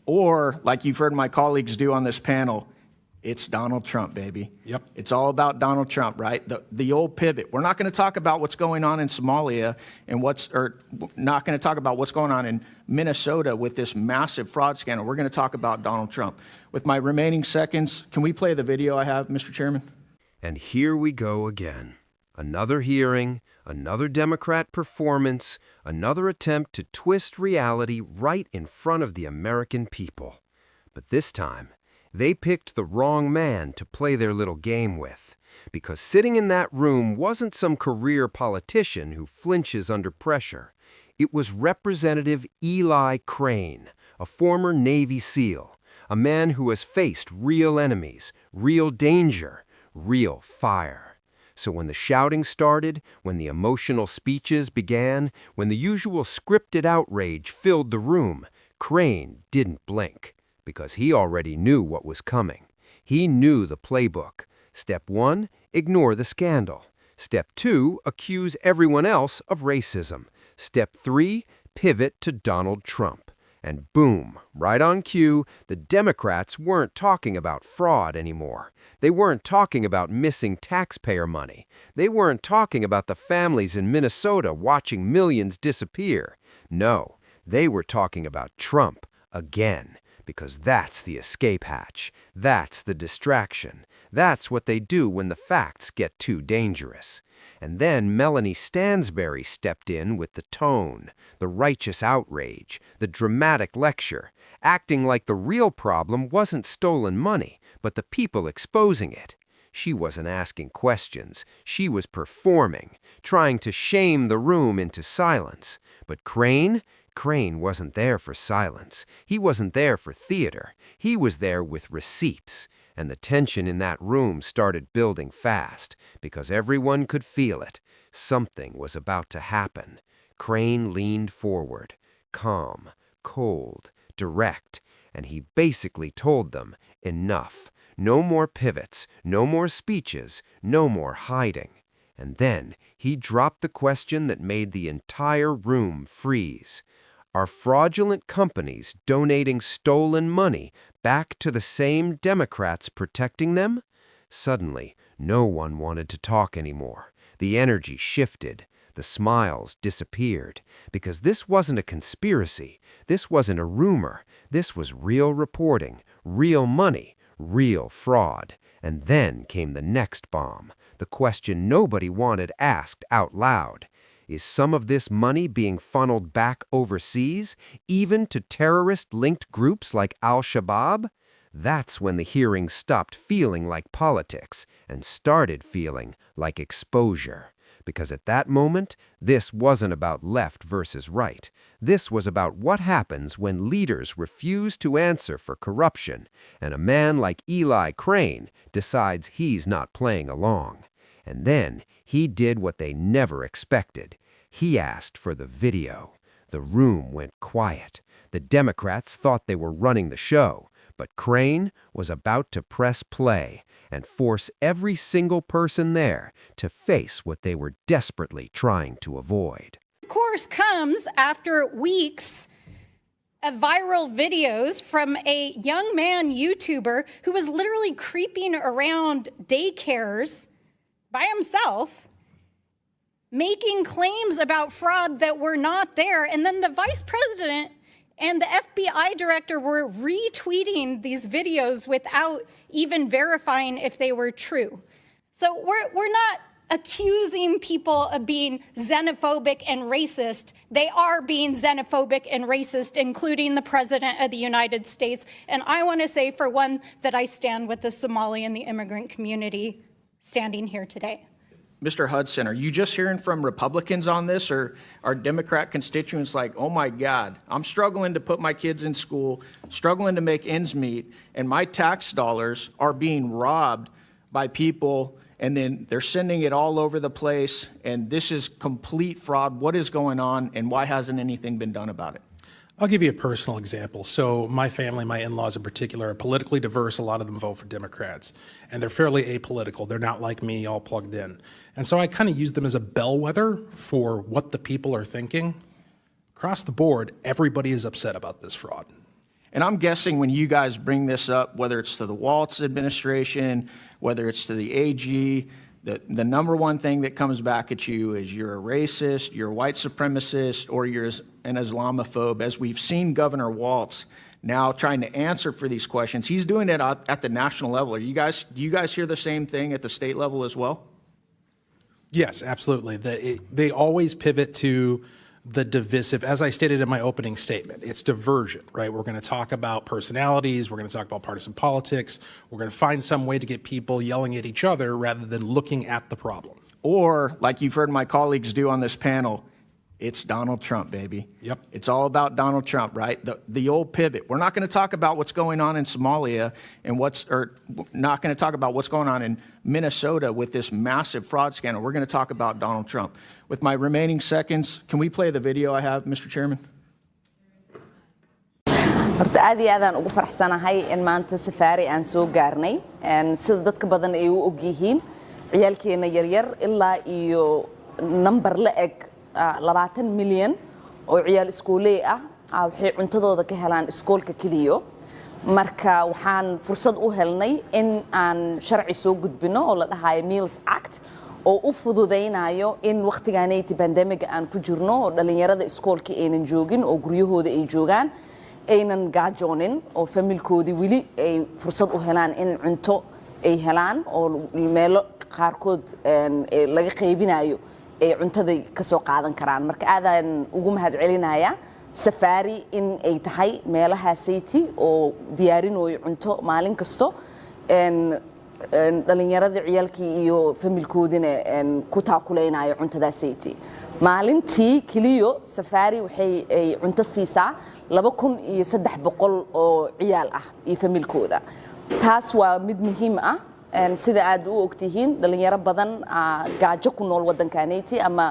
Or, like you've heard my colleagues do on this panel, it's Donald Trump, baby. Yep. It's all about Donald Trump, right? The old pivot. We're not going to talk about what's going on in Somalia and not going to talk about what's going on in Minnesota with this massive fraud scandal. We're going to talk about Donald Trump. With my remaining seconds, can we play the video I have, Mr. Chairman? And here we go again. Another hearing, another Democrat performance, another attempt to twist reality right in front of the American people. But this time, they picked the wrong man to play their little game with, because sitting in that room wasn't some career politician who flinches under pressure. It was Representative Eli Crane, a former Navy SEAL, a man who has faced real enemies, real danger, real fire. So when the shouting started, when the emotional speeches began, when the usual scripted outrage filled the room, Crane didn't blink, because he already knew what was coming. He knew the playbook. Step 1, ignore the scandal. Step 2, accuse everyone else of racism. Step 3, pivot to Donald Trump. And boom, right on cue, the Democrats weren't talking about fraud anymore. They weren't talking about missing taxpayer money. They weren't talking about the families in Minnesota watching millions disappear. No, they were talking about Trump again. Because that's the escape hatch. That's the distraction. That's what they do when the facts get too dangerous. And then Melanie Stansbury stepped in with the tone, the righteous outrage, the dramatic lecture, acting like the real problem wasn't stolen money, but the people exposing it. She wasn't asking questions. She was performing, trying to shame the room into silence. But Crane wasn't there for silence. He wasn't there for theater. He was there with receipts. And the tension in that room started building fast, because everyone could feel it. Something was about to happen. Crane leaned forward, calm, cold, direct, and he basically told them, enough. No more pivots, no more speeches, no more hiding. And then he dropped the question that made the entire room freeze. Are fraudulent companies donating stolen money back to the same Democrats protecting them? Suddenly, no one wanted to talk anymore. The energy shifted. The smiles disappeared. Because this wasn't a conspiracy. This wasn't a rumor. This was real reporting, real money, real fraud. And then came the next bomb, the question nobody wanted asked out loud. Is some of this money being funneled back overseas, even to terrorist-linked groups like Al-Shabaab? That's when the hearing stopped feeling like politics and started feeling like exposure. Because at that moment, this wasn't about left versus right. This was about what happens when leaders refuse to answer for corruption, and a man like Eli Crane decides he's not playing along. And then he did what they never expected. He asked for the video. The room went quiet. The Democrats thought they were running the show, but Crane was about to press play and force every single person there to face what they were desperately trying to avoid. Of course, comes after weeks of viral videos from a young man YouTuber who was literally creeping around daycares by himself, making claims about fraud that were not there. And then the vice president and the FBI director were retweeting these videos without even verifying if they were true. So we're not accusing people of being xenophobic and racist. They are being xenophobic and racist, including the President of the United States. And I want to say, for one, that I stand with the Somali and the immigrant community standing here today. Mr. Hudson, are you just hearing from Republicans on this, or are Democrat constituents like, oh my God, I'm struggling to put my kids in school, struggling to make ends meet, and my tax dollars are being robbed by people, and then they're sending it all over the place, and this is complete fraud. What is going on, and why hasn't anything been done about it? I'll give you a personal example. So my family, my in-laws in particular, are politically diverse. A lot of them vote for Democrats, and they're fairly apolitical. They're not like me, all plugged in. And so I kind of use them as a bellwether for what the people are thinking. Across the board, everybody is upset about this fraud. And I'm guessing when you guys bring this up, whether it's to the Walz administration, whether it's to the AG, the number one thing that comes back at you is you're a racist, you're a white supremacist, or you're an Islamophobe. As we've seen Governor Walz now trying to answer for these questions, he's doing it at the national level. Do you guys hear the same thing at the state level as well? Yes, absolutely. They always pivot to the divisive. As I stated in my opening statement, it's diversion, right? We're going to talk about personalities. We're going to talk about partisan politics. We're going to find some way to get people yelling at each other rather than looking at the problem. Or, like you've heard my colleagues do on this panel, it's Donald Trump, baby. Yep. It's all about Donald Trump, right? The old pivot. We're not going to talk about what's going on in Somalia and not going to talk about what's going on in Minnesota with this massive fraud scandal. We're going to talk about Donald Trump. With my remaining seconds, can we play the video I have, Mr. Chairman? horta aad iyo aadaan ugu faraxsanahay in maanta safaari aan soo gaarnay sida dadka badan ay u og yihiin ciyaalkeena yaryar ilaa iyo number la eg 20 milyan oo ciyaal iskooley ah waxay cuntadooda ka helaan iskoolka kaliya marka waxaan fursad u helnay in aan sharci soo gudbino oo la dhahayo Meals Act oo u fududeynayo in waqtigaanay pandemic aan ku jirno oo dhalinyarada iskoolka aynan joogin oo guryahooda ay joogaan aynan gaajoonin oo familkoodi wili ay fursad u helaan in cunto ay helaan oo meelo qaarkood laga qaybinayo ay cuntada ka soo qaadan karaan marka aadaan ugu mahad celinaya safari in ay tahay meelaha sayti oo diyaarinayo cunto maalin kasto dhalinyarada ciyaalkii iyo familkoodina ku taakuleynayo cuntada sayti maalintii kaliya safari waxay cunto siisaa 2300 oo ciyaal ah iyo familkooda taas waa mid muhiim ah sida aad u ogtihiin dhalinyaro badan gaajo ku nool wadankaanayti ama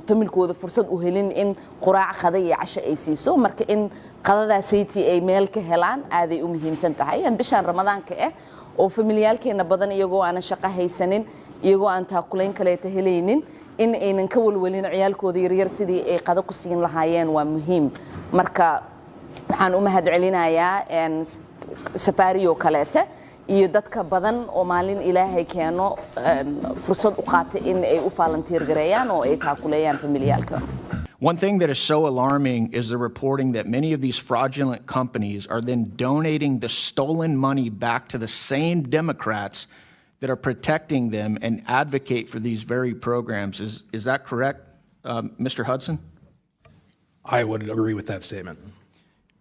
familkooda fursad u helin in quraac qada iyo casho ay siiso marka in qadadaasaytii ay meel ka helaan aaday u muhiimsan tahay bishaan ramadaanka oo familiyaalkeena badan iyagoo aan shaqo haysanin iyagoo aan taakulayn kaleeta helaynin in aynan ka walwalin ciyaalkooda yaryar sidii ay qada ku siin lahaayeen waa muhiim marka waxaan u mahad celinayaa safariyo kaleeta iyo dadka badan oo maalin ilaahay keeno fursad u qaatay in ay u volunteer gareeyaan oo ay taakuleeyaan familiyaalka. One thing that is so alarming is the reporting that many of these fraudulent companies are then donating the stolen money back to the same Democrats that are protecting them and advocate for these very programs. Is that correct, Mr. Hudson? I would agree with that statement.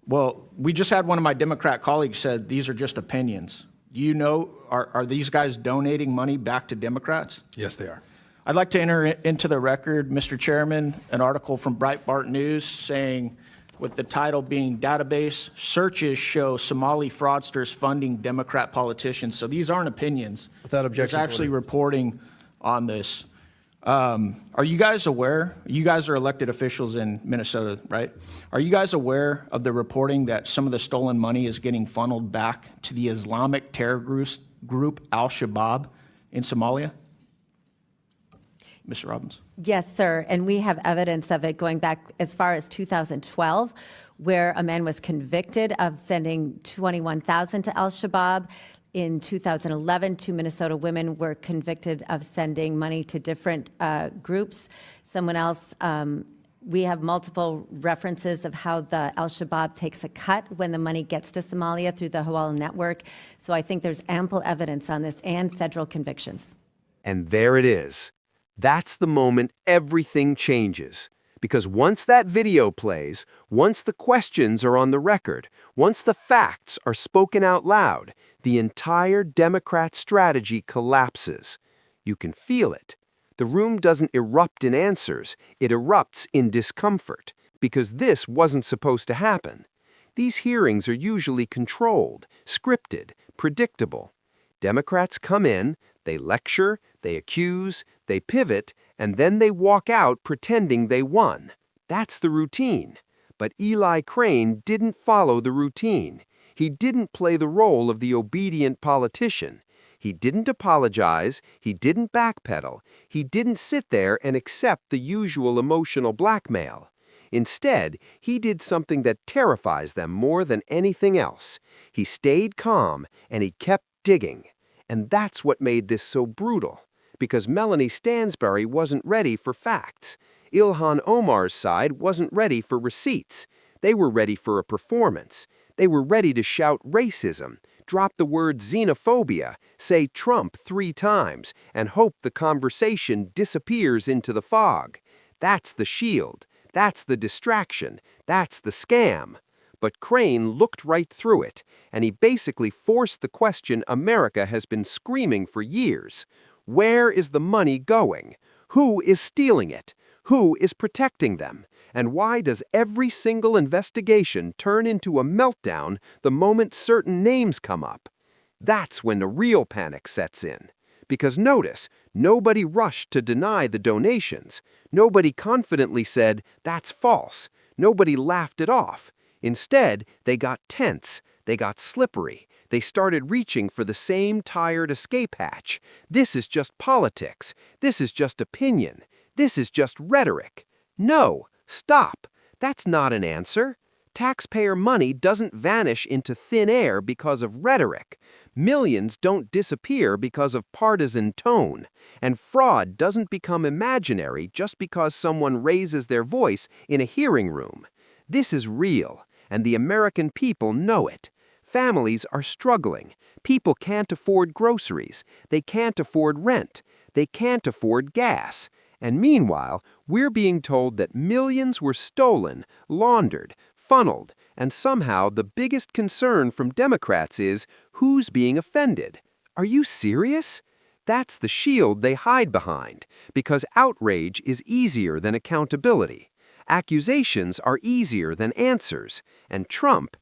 Well, we just had one of my Democrat colleagues said these are just opinions. You know, are these guys donating money back to Democrats? Yes, they are. I'd like to enter into the record, Mr. Chairman, an article from Breitbart News saying, with the title being Database Searches Show Somali Fraudsters Funding Democrat Politicians. So these aren't opinions. Without objection. It's actually reporting on this. Are you guys aware? You guys are elected officials in Minnesota, right? Are you guys aware of the reporting that some of the stolen money is getting funneled back to the Islamic terror group Al-Shabaab in Somalia? Mr. Robbins. Yes, sir. And we have evidence of it going back as far as 2012, where a man was convicted of sending $21,000 to Al-Shabaab. In 2011, 2 Minnesota women were convicted of sending money to different groups. Someone else, we have multiple references of how the Al-Shabaab takes a cut when the money gets to Somalia through the Hawala network. So I think there's ample evidence on this and federal convictions. And there it is. That's the moment everything changes. Because once that video plays, once the questions are on the record, once the facts are spoken out loud, the entire Democrat strategy collapses. You can feel it. The room doesn't erupt in answers, it erupts in discomfort, because this wasn't supposed to happen. These hearings are usually controlled, scripted, predictable. Democrats come in, they lecture, they accuse, they pivot, and then they walk out pretending they won. That's the routine. But Eli Crane didn't follow the routine. He didn't play the role of the obedient politician. He didn't apologize, he didn't backpedal, he didn't sit there and accept the usual emotional blackmail. Instead, he did something that terrifies them more than anything else. He stayed calm and he kept digging. And that's what made this so brutal. Because Melanie Stansbury wasn't ready for facts. Ilhan Omar's side wasn't ready for receipts. They were ready for a performance. They were ready to shout racism, drop the word xenophobia, say Trump 3 times, and hope the conversation disappears into the fog. That's the shield. That's the distraction. That's the scam. But Crane looked right through it, and he basically forced the question America has been screaming for years. Where is the money going? Who is stealing it? Who is protecting them? And why does every single investigation turn into a meltdown the moment certain names come up? That's when the real panic sets in. Because notice, nobody rushed to deny the donations. Nobody confidently said, "That's false." Nobody laughed it off. Instead, they got tense. They got slippery. They started reaching for the same tired escape hatch. This is just politics. This is just opinion. This is just rhetoric. No, stop. That's not an answer. Taxpayer money doesn't vanish into thin air because of rhetoric. Millions don't disappear because of partisan tone. And fraud doesn't become imaginary just because someone raises their voice in a hearing room. This is real, and the American people know it. Families are struggling. People can't afford groceries. They can't afford rent. They can't afford gas. And meanwhile, we're being told that millions were stolen, laundered, funneled, and somehow the biggest concern from Democrats is who's being offended. Are you serious? That's the shield they hide behind, because outrage is easier than accountability. Accusations are easier than answers, and Trump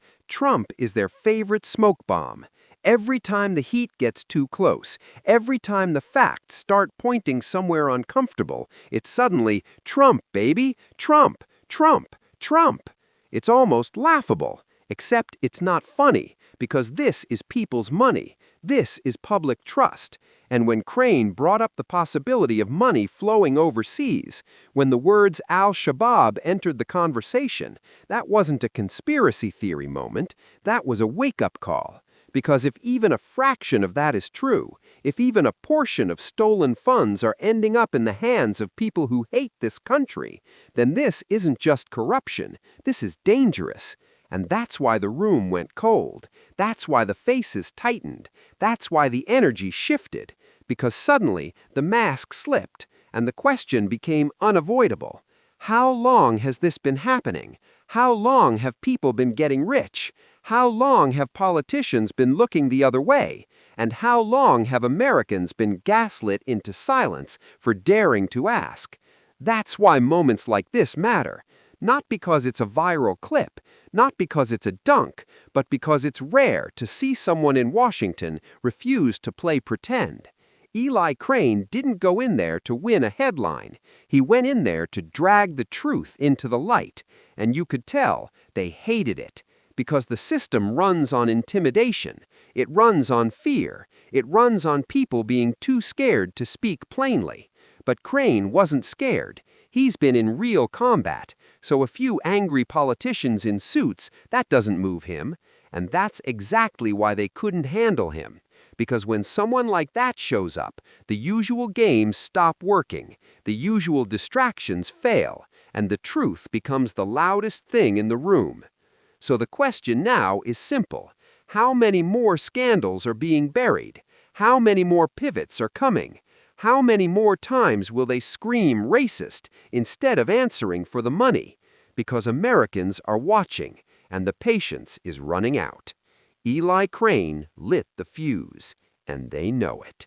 is their favorite smoke bomb. Every time the heat gets too close, every time the facts start pointing somewhere uncomfortable, it's suddenly, "Trump, baby! Trump! Trump! Trump!" It's almost laughable, except it's not funny, because this is people's money. This is public trust. And when Crane brought up the possibility of money flowing overseas, when the words Al-Shabaab entered the conversation, that wasn't a conspiracy theory moment, that was a wake-up call. Because if even a fraction of that is true, if even a portion of stolen funds are ending up in the hands of people who hate this country, then this isn't just corruption, this is dangerous. And that's why the room went cold. That's why the faces tightened. That's why the energy shifted. Because suddenly the mask slipped, and the question became unavoidable. How long has this been happening? How long have people been getting rich? How long have politicians been looking the other way? And how long have Americans been gaslit into silence for daring to ask? That's why moments like this matter. Not because it's a viral clip, not because it's a dunk, but because it's rare to see someone in Washington refuse to play pretend. Eli Crane didn't go in there to win a headline. He went in there to drag the truth into the light, and you could tell they hated it. Because the system runs on intimidation. It runs on fear. It runs on people being too scared to speak plainly. But Crane wasn't scared. He's been in real combat, so a few angry politicians in suits, that doesn't move him. And that's exactly why they couldn't handle him. Because when someone like that shows up, the usual games stop working, the usual distractions fail, and the truth becomes the loudest thing in the room. So the question now is simple. How many more scandals are being buried? How many more pivots are coming? How many more times will they scream racist instead of answering for the money? Because Americans are watching, and the patience is running out. Eli Crane lit the fuse, and they know it.